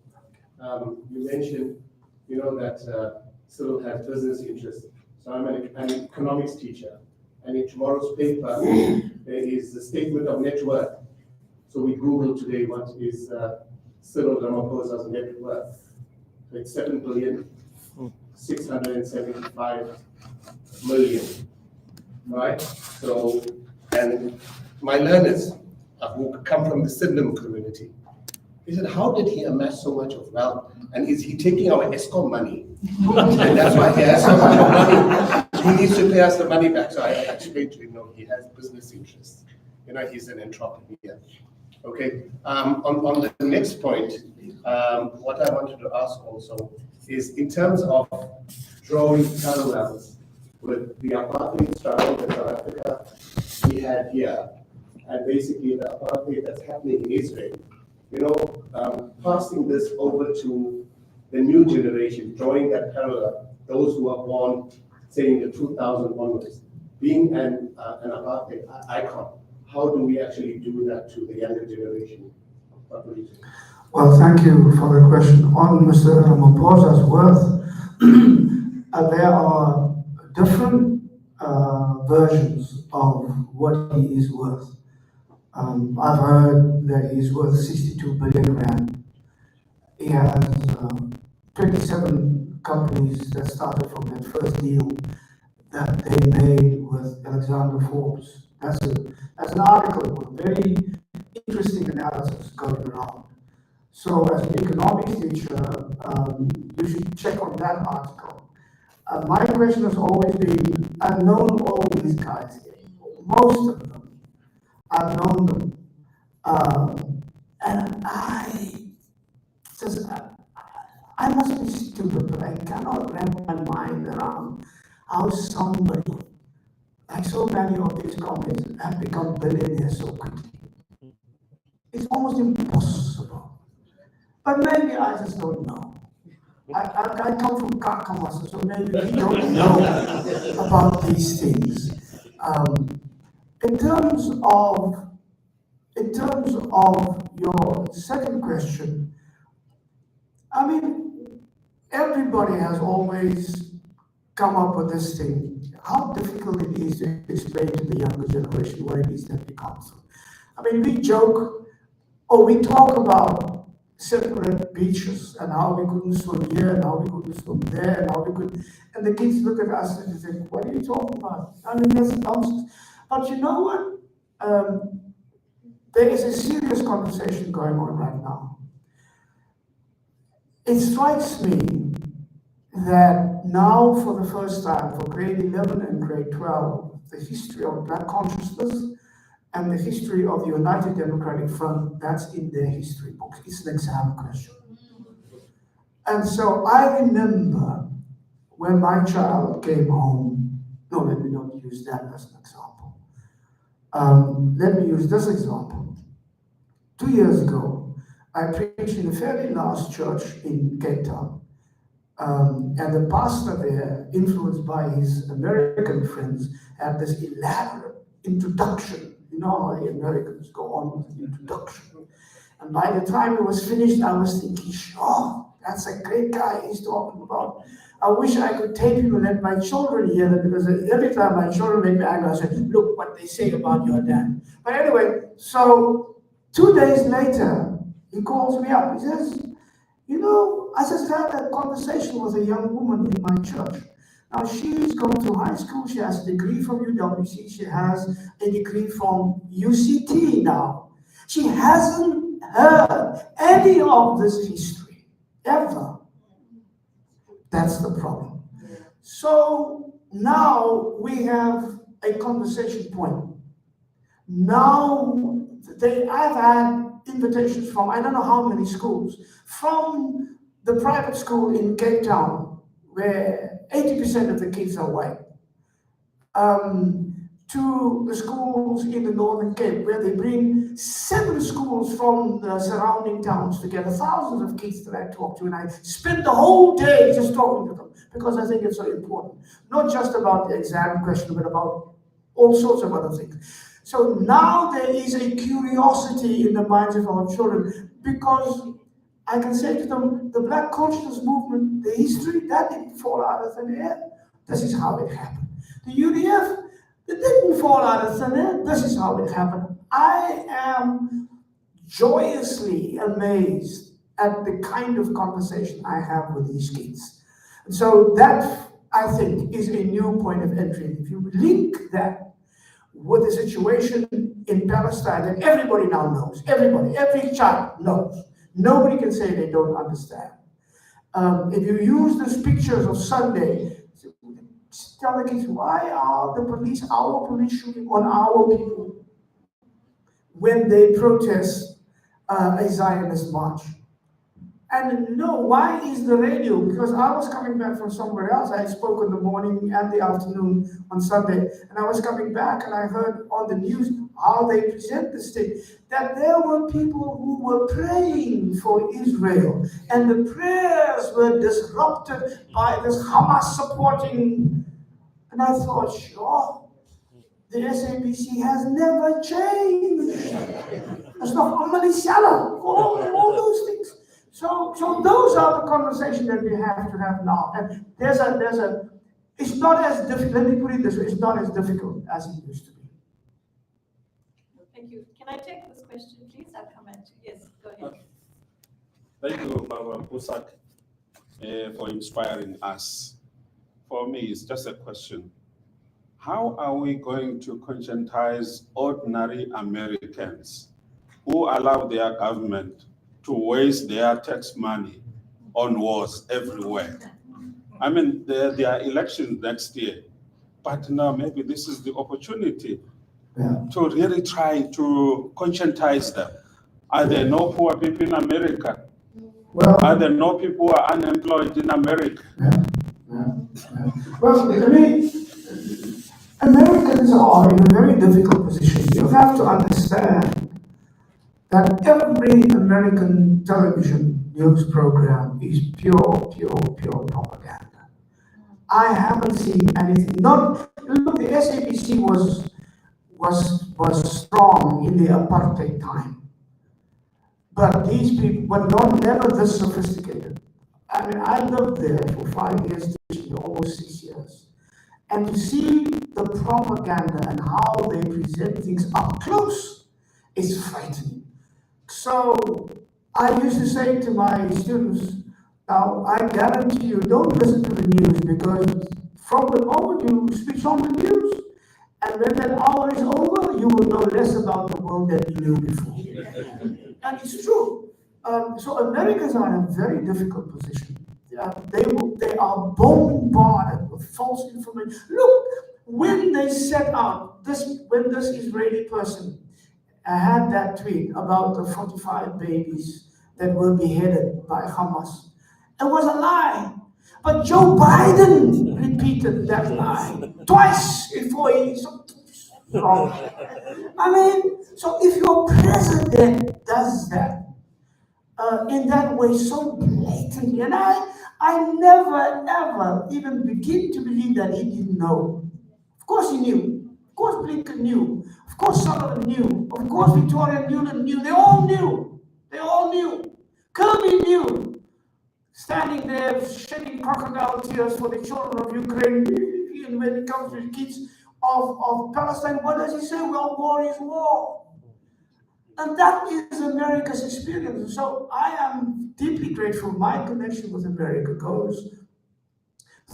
You mentioned, that Cyril has business interests. So I'm an economics teacher, and in tomorrow's paper, there is a statement of net worth. So we Googled today what is Cyril Ramaphosa's net worth. So it's 7,675,000,000, right? So, and my learners who come from the Sydenham community, he said, how did he amass so much of wealth? And is he taking our ESCOM money? And that's why he has so much money. He needs to pay us the money back. So I explained to him, no, he has business interests. He's an entrepreneur. Okay. On the next point, what I wanted to ask also is in terms of drawing parallels with the apartheid struggle that South Africa we had here, and basically the apartheid that's happening in Israel, passing this over to the new generation, drawing that parallel, those who are born, say, in the 2000 onwards, being an apartheid icon, how do we actually do that to the younger generation? What would you say? Well, thank you for the question. On Mr. Ramaphosa's worth, there are different versions of what he is worth. I've heard that he's worth 62 billion rand. He has 27 companies that started from that first deal that they made with Alexander Forbes. That's an article with very interesting analysis going around. So as an economics teacher, you should check on that article. My question has always been, I've known all these guys, most of them. I've known them. And I must be stupid, but I cannot wrap my mind around how somebody, like so many of these companies, have become billionaires so quickly. It's almost impossible. But maybe I just don't know. I come from Kakamasa, so maybe we don't know about these things. In terms of your second question, everybody has always come up with this thing. How difficult it is to explain to the younger generation what it is that we come through. We joke, or we talk about separate beaches and how we couldn't swim here and how we couldn't swim there and how we could, and the kids look at us and they think, what are you talking about? That's nonsense. But you know what? There is a serious conversation going on right now. It strikes me that now, for the first time, for grade 11 and grade 12, the history of Black consciousness and the history of the United Democratic Front, that's in their history books. It's an exam question. And so I remember when my child came home, no, let me not use that as an example. Let me use this example. 2 years ago, I preached in a fairly large church in Cape Town. And the pastor there, influenced by his American friends, had this elaborate introduction. You know how the Americans go on with the introduction. And by the time it was finished, I was thinking, sure, that's a great guy he's talking about. I wish I could take him and let my children hear that, because every time my children make me angry, I say, look what they say about your dad. But anyway, so 2 days later, he calls me up. He says, I just had a conversation with a young woman in my church. Now, she's gone to high school. She has a degree from UWC. She has a degree from UCT now. She hasn't heard any of this history, ever. That's the problem. So now we have a conversation point. Now I've had invitations from I don't know how many schools, from the private school in Cape Town, where 80% of the kids are white, to the schools in the Northern Cape, where they bring 7 schools from the surrounding towns together, thousands of kids that I talk to, and I spend the whole day just talking to them, because I think it's so important. Not just about the exam question, but about all sorts of other things. So now there is a curiosity in the minds of our children, because I can say to them, the Black Consciousness Movement, the history, that didn't fall out of thin air. This is how it happened. The UDF, it didn't fall out of thin air. This is how it happened. I am joyously amazed at the kind of conversation I have with these kids. And so that, I think, is a new point of entry. If you link that with the situation in Palestine that everybody now knows, everybody, every child knows. Nobody can say they don't understand. If you use these pictures of Sunday, tell the kids, why are the police, our police, shooting on our people when they protest a Zionist march? And no, why is the radio? Because I was coming back from somewhere else. I spoke in the morning and the afternoon on Sunday, and I was coming back and I heard on the news how they present the state, that there were people who were praying for Israel, and the prayers were disrupted by this Hamas supporting. And I thought, sure, the SABC has never changed. It's not all those things. So those are the conversations that we have to have now. And it's not as difficult, let me put it this way, it's not as difficult as it used to be. Thank you. Can I take this question, please? I'll come at you. Yes, go ahead. Thank you, Madam Bosak, for inspiring us. For me, it's just a question. How are we going to conscientize ordinary Americans who allow their government to waste their tax money on wars everywhere? I mean, there are elections next year, but now maybe this is the opportunity to really try to conscientize them. Are there no poor people in America? Are there no people who are unemployed in America? Well, I mean, Americans are in a very difficult position. You have to understand that every American television news program is pure propaganda. I haven't seen anything. Look, the SABC was strong in the apartheid time, but these people were never this sophisticated. I mean, I lived there for 5 years, almost 6 years, and to see the propaganda and how they present things up close is frightening. So I used to say to my students, now I guarantee you don't listen to the news, because from the moment you switch on the news, and when that hour is over, you will know less about the world than you knew before. And it's true. So Americans are in a very difficult position. They are bombarded with false information. Look, when they set out, when this Israeli person had that tweet about the 45 babies that were beheaded by Hamas, it was a lie. But Joe Biden repeated that lie twice before he wrong. I mean, so if your president does that in that way so blatantly, and I never ever even begin to believe that he didn't know. Of course he knew. Of course Blinken knew. Of course Sullivan knew. Of course Victoria Nuland knew. They all knew. They all knew. Kirby knew. Standing there shedding crocodile tears for the children of Ukraine. And when it comes to the kids of Palestine, what does he say? Well, war is war. And that is America's experience. So I am deeply grateful. My connection with America goes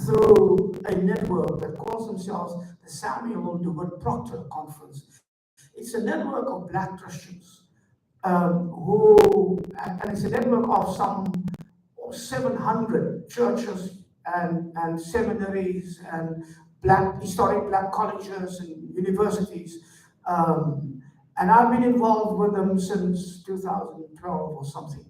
through a network that calls themselves the Samuel DeWitt Proctor Conference. It's a network of Black Christians and it's a network of some 700 churches and seminaries and historic black colleges and universities. And I've been involved with them since 2012 or something.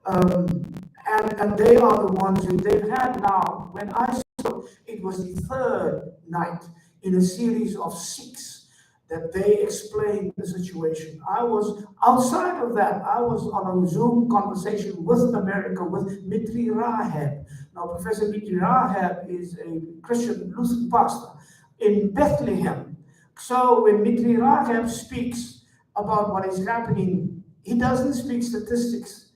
And they are the ones who they've had now. When I saw it was the third night in a series of 6 that they explained the situation. I was outside of that. I was on a Zoom conversation with America with Mitri Rahab. Now, Professor Mitri Rahab is a Christian Lutheran pastor in Bethlehem. So when Mitri Rahab speaks about what is happening, he doesn't speak statistics.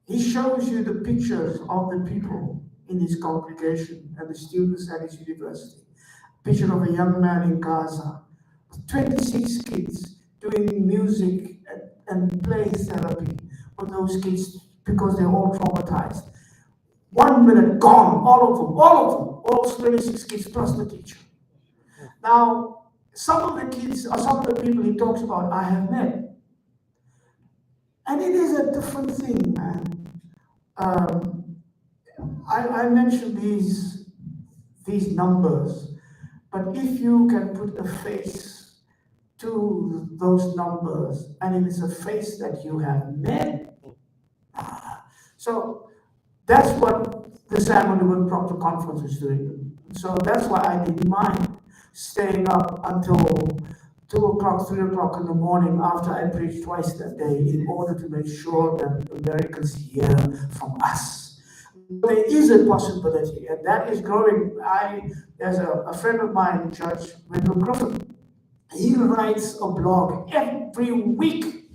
He shows you the pictures of the people in his congregation and the students at his university. Picture of a young man in Gaza, 26 kids doing music and play therapy for those kids because they're all traumatized. 1 minute, gone, all of them, all 26 kids plus the teacher. Now, some of the kids or some of the people he talks about I have met. And it is a different thing, man. I mentioned these numbers, but if you can put a face to those numbers, and it is a face that you have met, so that's what the San Juan Proctor Conference is doing. So that's why I didn't mind staying up until 2 o'clock, 3 o'clock in the morning after I preached twice that day in order to make sure that Americans hear from us. There is a possibility, and that is growing. There's a friend of mine in church, Wendell Griffin. He writes a blog every week,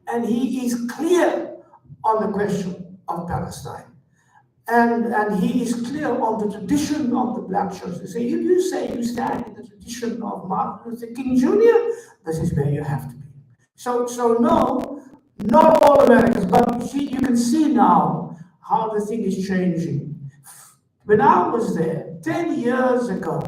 and he is clear on the question of Palestine. And he is clear on the tradition of the black church. They say, if you say you stand in the tradition of Martin Luther King Jr., this is where you have to be. So no, not all Americans, but you can see now how the thing is changing. When I was there 10 years ago,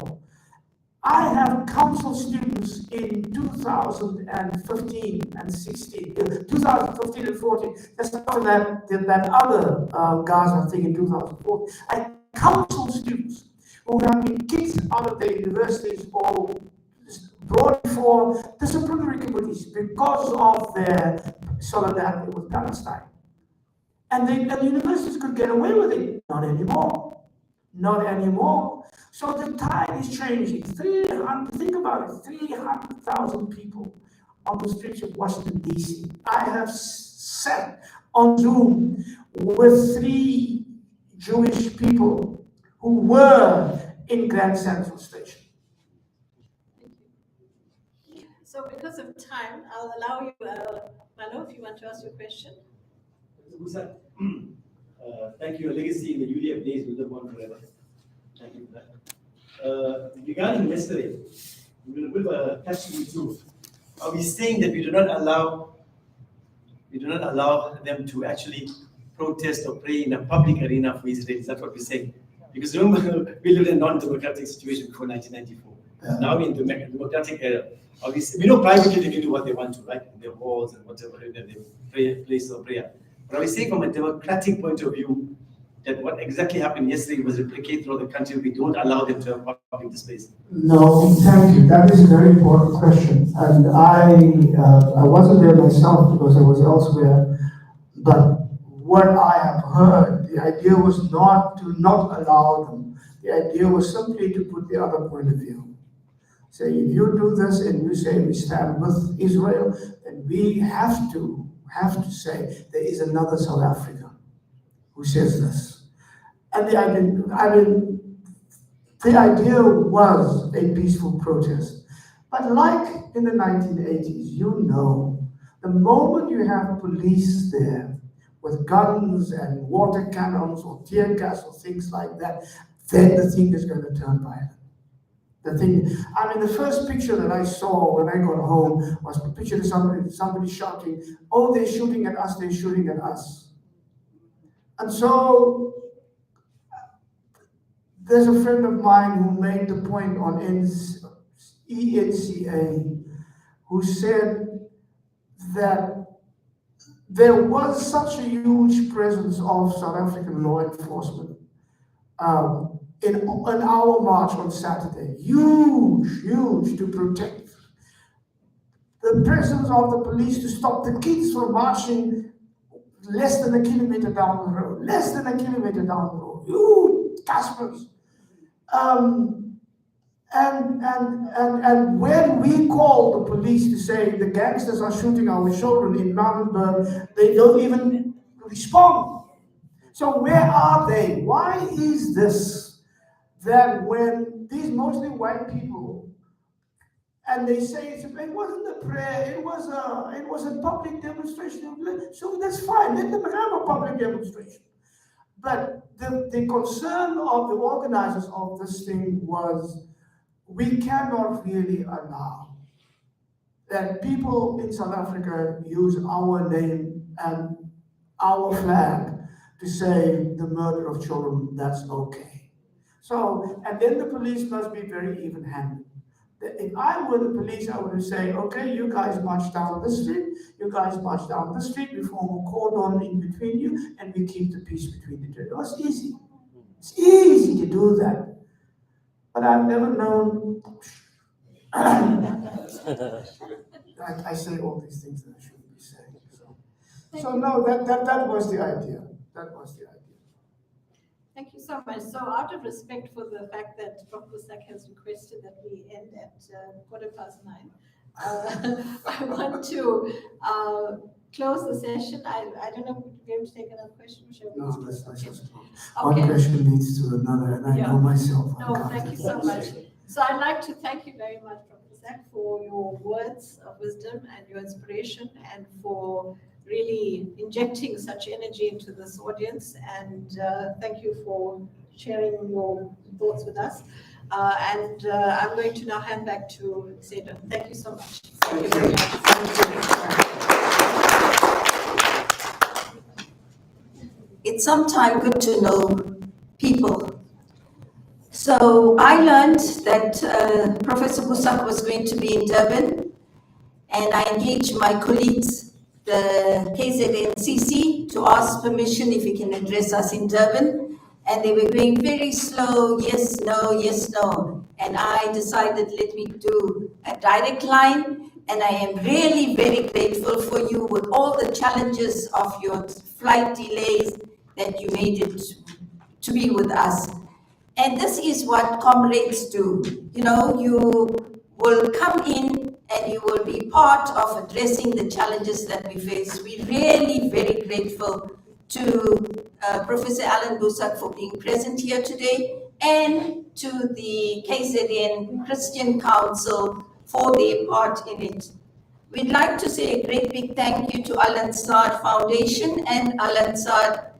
I have counseled students in 2015 and 16, 2015 and 14. That's after that other Gaza thing in 2004. I counseled students who have been kicked out of their universities or brought before disciplinary committees because of their solidarity with Palestine. And the universities could get away with it. Not anymore. Not anymore. So the tide is changing. Think about it, 300,000 people on the streets of Washington, D.C. I have sat on Zoom with 3 Jewish people who were in Grand Central Station. So because of time, I'll allow you, Mano, if you want to ask your question. Bosak, thank you. Your legacy in the UDF days will live on forever. Thank you for that. Regarding yesterday, we will give a catch-me too. Are we saying that we do not allow them to actually protest or pray in a public arena for Israel? Is that what we're saying? Because remember, we lived in a non-democratic situation before 1994. Yeah. Now we're in the democratic era. We know privately they can do what they want to, right? In their halls and whatever, in their places of prayer. But are we saying from a democratic point of view that what exactly happened yesterday was replicated throughout the country? We don't allow them to have public displays. No, thank you. That is a very important question. And I wasn't there myself because I was elsewhere. But what I have heard, the idea was not to not allow them. The idea was simply to put the other point of view. Say, if you do this and you say we stand with Israel, then we have to say there is another South Africa who says this. And the idea was a peaceful protest. But like in the 1980s, the moment you have police there with guns and water cannons or tear gas or things like that, then the thing is going to turn violent. The first picture that I saw when I got home was a picture of somebody shouting, "Oh, they're shooting at us, they're shooting at us." And so there's a friend of mine who made the point on ENCA, who said that there was such a huge presence of South African law enforcement in our march on Saturday. Huge to protect. The presence of the police to stop the kids from marching less than a kilometer down the road. Less than a kilometer down the road. Huge Caspers. And when we call the police to say the gangsters are shooting our children in Mountain, they don't even respond. So where are they? Why is this that when these mostly white people, and they say it wasn't a prayer, it was a public demonstration, so that's fine, let them have a public demonstration. But the concern of the organizers of this thing was, we cannot really allow that people in South Africa use our name and our flag to say the murder of children, that's okay. So, and then the police must be very even-handed. If I were the police, I would say, okay, you guys march down the street, we form a cordon in between you, and we keep the peace between the two. It was easy. It's easy to do that. But I've never known, I say all these things that I shouldn't be saying. So no, that was the idea. That was the idea. Thank you so much. So out of respect for the fact that Prof. Bosak has requested that we end at 9:15, I want to close the session. I don't know if we'll be able to take another question. Shall we? No, let's just Okay. one question leads to another, and I know myself. No, thank you so much. So I'd like to thank you very much, Prof. Bosak, for your words of wisdom and your inspiration, and for really injecting such energy into this audience. And thank you for sharing your thoughts with us. I'm going to now hand back to Seda. Thank you so much. Thank you very much. It's sometimes good to know people. So I learned that Professor Bosak was going to be in Durban, and I engaged my colleagues, the KZNCC, to ask permission if he can address us in Durban. And they were going very slow, yes, no. And I decided, let me do a direct line. And I am really very grateful for you with all the challenges of your flight delays that you made it to be with us. And this is what comrades do. You know, you will come in and you will be part of addressing the challenges that we face. We're really very grateful to Professor Allan Bosak for being present here today, and to the KZN Christian Council for their part in it. We'd like to say a great big thank you to Al Ansar Foundation and Al Ansar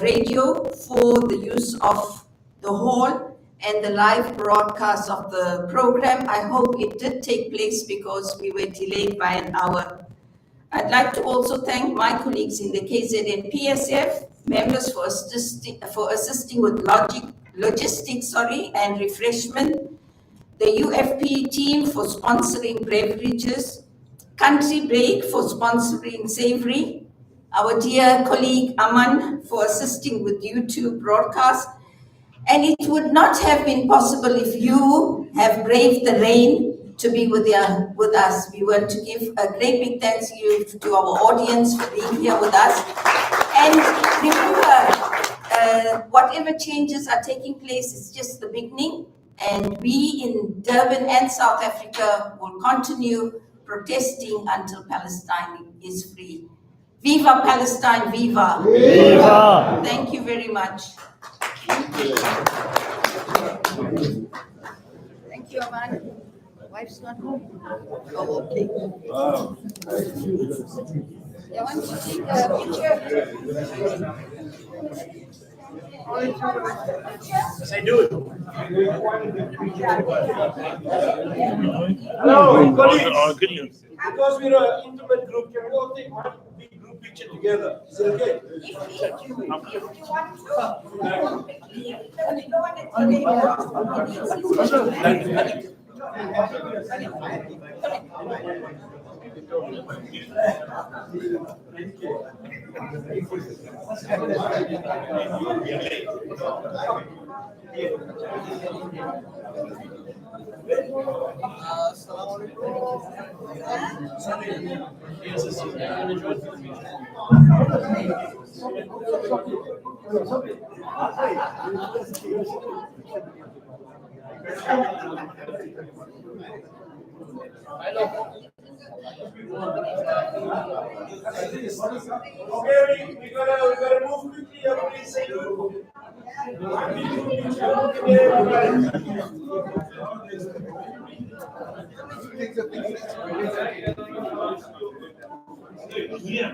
Radio for the use of the hall and the live broadcast of the program. I hope it did take place because we were delayed by an hour. I'd like to also thank my colleagues in the KZN PSF, members for assisting with logistics and refreshment, the UFP team for sponsoring beverages, Country Break for sponsoring Savory, our dear colleague Aman for assisting with YouTube broadcast. And it would not have been possible if you have braved the rain to be with us. We want to give a great big thanks to our audience for being here with us. And remember, whatever changes are taking place is just the beginning. And we in Durban and South Africa will continue protesting until Palestine is free. Viva Palestine, viva! Viva! Thank you very much. Thank you, Aman. Wife's not home. Oh, okay. Wow. I want to take a picture. Yes, I do. Hello, colleagues. Because we're an intimate group, can we all take one big group picture together? Is it okay? If you want to, Okay, we gotta move quickly, everybody say good. Yeah.